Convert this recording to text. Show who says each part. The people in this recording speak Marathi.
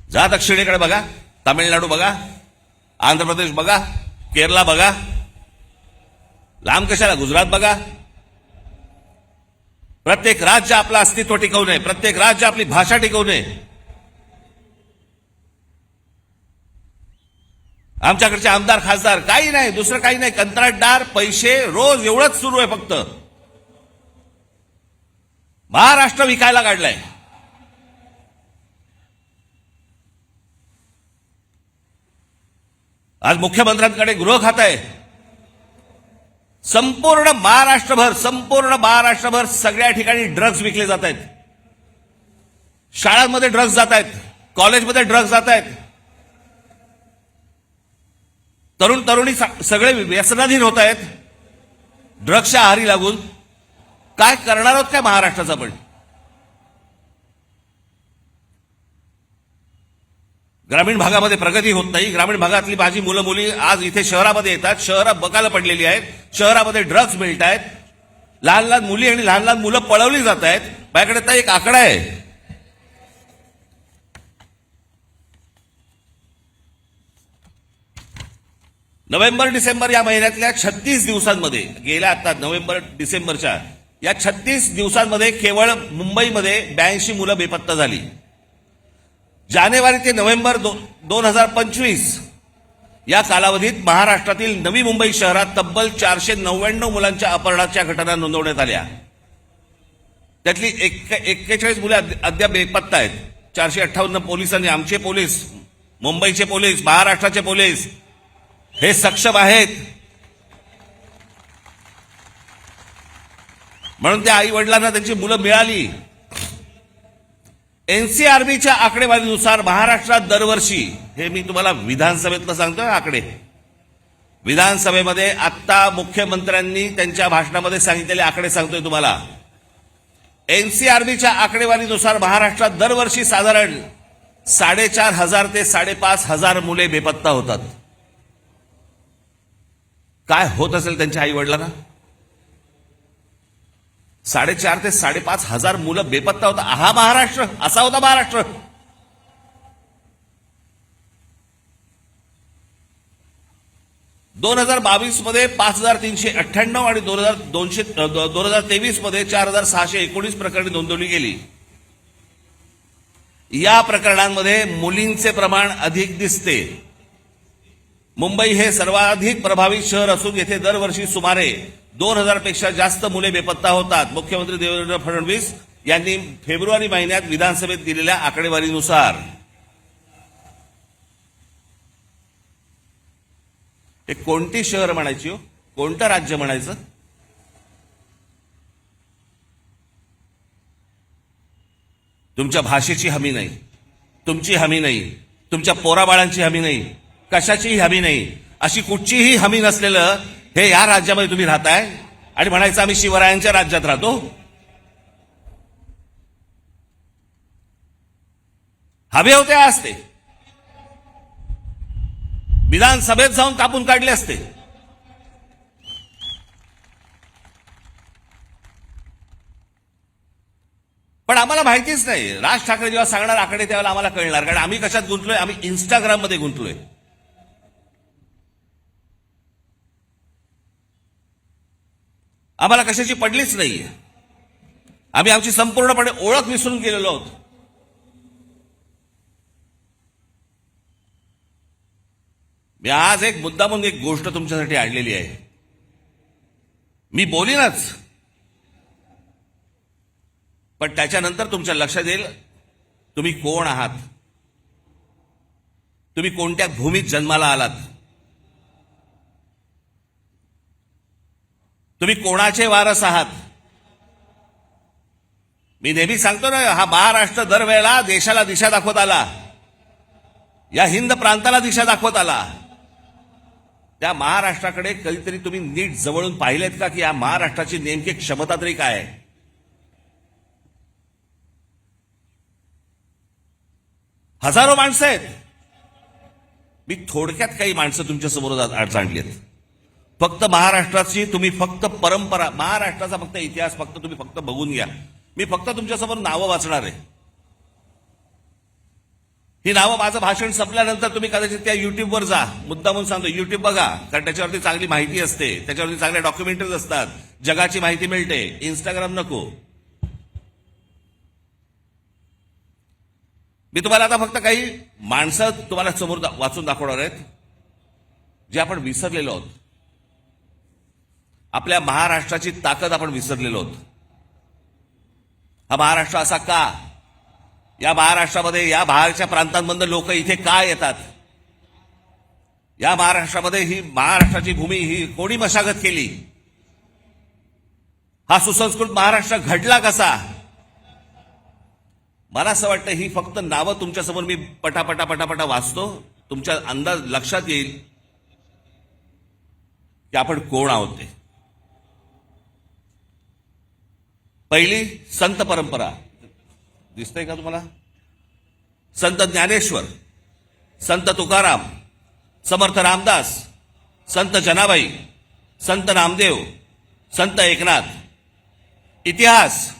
Speaker 1: जा दक्षिणेकडे बघा, तामिळनाडू बघा, आंध्र प्रदेश बघा, केरला बघा, लांब कशाला गुजरात बघा. प्रत्येक राज्य आपलं अस्तित्व टिकवणे, प्रत्येक राज्य आपली भाषा टिकवणे. आमच्याकडचे आमदार खासदार काही नाही, दुसरं काही नाही, कंत्राटदार, पैसे, रोज एवढंच सुरू आहे फक्त. महाराष्ट्र विकायला काढलाय. आज मुख्यमंत्र्यांकडे गृह खातं आहे. संपूर्ण महाराष्ट्रभर सगळ्या ठिकाणी ड्रग्ज विकले जात आहेत. शाळांमध्ये ड्रग्ज जात आहेत, कॉलेजमध्ये ड्रग्ज जात आहेत. तरुण तरुणी सगळे व्यसनाधीन होत आहेत ड्रग्जच्या आहारी लागून. काय करणार आहोत काय महाराष्ट्राचा आपण? ग्रामीण भागामध्ये प्रगती होत नाही. ग्रामीण भागातली माझी मुलं मुली आज इथे शहरामध्ये येतात, शहरात बकाला पडलेली आहेत, शहरामध्ये ड्रग्ज मिळत आहेत, लहान लहान मुली आणि लहान लहान मुलं पळवली जात आहेत. माझ्याकडे तर एक आकडा आहे, नोव्हेंबर डिसेंबर या महिन्यातल्या 36 दिवसांमध्ये, गेल्या आता नोव्हेंबर डिसेंबरच्या या 36 दिवसांमध्ये केवळ मुंबईमध्ये 82 मुलं बेपत्ता झाली. जानेवारी ते नोव्हेंबर 2025 या कालावधीत महाराष्ट्रातील नवी मुंबई शहरात तब्बल 499 मुलांच्या अपहरणाच्या घटना नोंदवण्यात आल्या. त्यातली 41 मुले अद्याप बेपत्ता आहेत. 458 पोलिसांनी, आमचे पोलीस, मुंबईचे पोलीस, महाराष्ट्राचे पोलीस हे सक्षम आहेत. म्हणून त्या आई वडिलांना त्यांची मुलं मिळाली. एनसीआरबीच्या आकडेवारीनुसार महाराष्ट्रात दरवर्षी, हे मी तुम्हाला विधानसभेतलं सांगतोय आकडे, विधानसभेमध्ये आत्ता मुख्यमंत्र्यांनी त्यांच्या भाषणामध्ये सांगितलेले आकडे सांगतोय तुम्हाला. एनसीआरबीच्या आकडेवारीनुसार महाराष्ट्रात दरवर्षी साधारण 4,500 ते 5,500 मुले बेपत्ता होतात. काय होत असेल त्यांच्या आई वडिलांना? 4,500 ते 5,500 मुलं बेपत्ता होता. हा महाराष्ट्र, असा होता महाराष्ट्र. ...2022 मध्ये 5,398 आणि 2023 मध्ये 4,619 प्रकरणे नोंदवली गेली. या प्रकरणांमध्ये मुलींचे प्रमाण अधिक दिसते. मुंबई हे सर्वाधिक प्रभावित शहर असून येथे दरवर्षी सुमारे 2,000 पेक्षा जास्त मुले बेपत्ता होतात. मुख्यमंत्री देवेंद्र फडणवीस यांनी फेब्रुवारी महिन्यात विधानसभेत दिलेल्या आकडेवारीनुसार. हे कोणती शहर म्हणायची हो, कोणतं राज्य म्हणायचं? तुमच्या भाषेची हमी नाही, तुमची हमी नाही, तुमच्या पोराबाळांची हमी नाही, कशाचीही हमी नाही. अशी कुठचीही हमी नसलेलं हे या राज्यामध्ये तुम्ही राहताय आणि म्हणायचं आम्ही शिवरायांच्या राज्यात राहतो. हवे होते असते, विधानसभेत जाऊन कापून काढले असते. पण आम्हाला माहितीच नाही. राज ठाकरे जेव्हा सांगणार आकडे त्यावेळेला आम्हाला कळणार, कारण आम्ही कशात गुंतलोय? आम्ही इंस्टाग्राममध्ये गुंतलोय. आम्हाला कशाची पडलीच नाही. आम्ही आमची संपूर्णपणे ओळख विसरून गेलेलो आहोत. मी आज एक मुद्दामून एक गोष्ट तुमच्यासाठी आणलेली आहे. मी बोलीनच, पण त्याच्यानंतर तुमच्या लक्षात येईल तुम्ही कोण आहात, तुम्ही कोणत्या भूमीत जन्माला आलात, तुम्ही कोणाचे वारस आहात. मी नेहमी सांगतो ना, हा महाराष्ट्र दरवेळेला देशाला दिशा दाखवत आला, या हिंद प्रांताला दिशा दाखवत आला. त्या महाराष्ट्राकडे कधीतरी तुम्ही नीट जवळून पाहिलेत का, की या महाराष्ट्राची नेमकी क्षमता तरी काय आहे? हजारो माणसं आहेत. मी थोडक्यात काही माणसं तुमच्या समोर आणली आहेत. फक्त महाराष्ट्राची तुम्ही फक्त परंपरा, महाराष्ट्राचा फक्त इतिहास फक्त तुम्ही फक्त बघून घ्या. मी फक्त तुमच्यासमोर नावं वाचणार आहे. ही नावं माझं भाषण संपल्यानंतर तुम्ही कदाचित त्या युट्यूबवर जा, मुद्दामून सांगतो युट्यूब बघा, कारण त्याच्यावरती चांगली माहिती असते, त्याच्यावरती चांगल्या डॉक्युमेंटरीज असतात, जगाची माहिती मिळते. इंस्टाग्राम नको. मी तुम्हाला आता फक्त काही माणसं तुम्हाला समोर वाचून दाखवणार आहेत जे आपण विसरलेलो आहोत. आपल्या महाराष्ट्राची ताकद आपण विसरलेलो आहोत. हा महाराष्ट्र असा का? या महाराष्ट्रामध्ये, या बाहेरच्या प्रांतांमधून लोक इथे का येतात? या महाराष्ट्रामध्ये ही महाराष्ट्राची भूमी ही कोणी मशागत केली? हा सुसंस्कृत महाराष्ट्र घडला कसा? मला असं वाटतं ही फक्त नावं तुमच्यासमोर मी पटापटा पटापटा वाचतो, तुमच्या अंदाज लक्षात येईल की आपण कोण आहोत ते. पहिली संत परंपरा दिसतंय का तुम्हाला? संत ज्ञानेश्वर, संत तुकाराम, समर्थ रामदास, संत जनाबाई, संत नामदेव, संत एकनाथ. इतिहास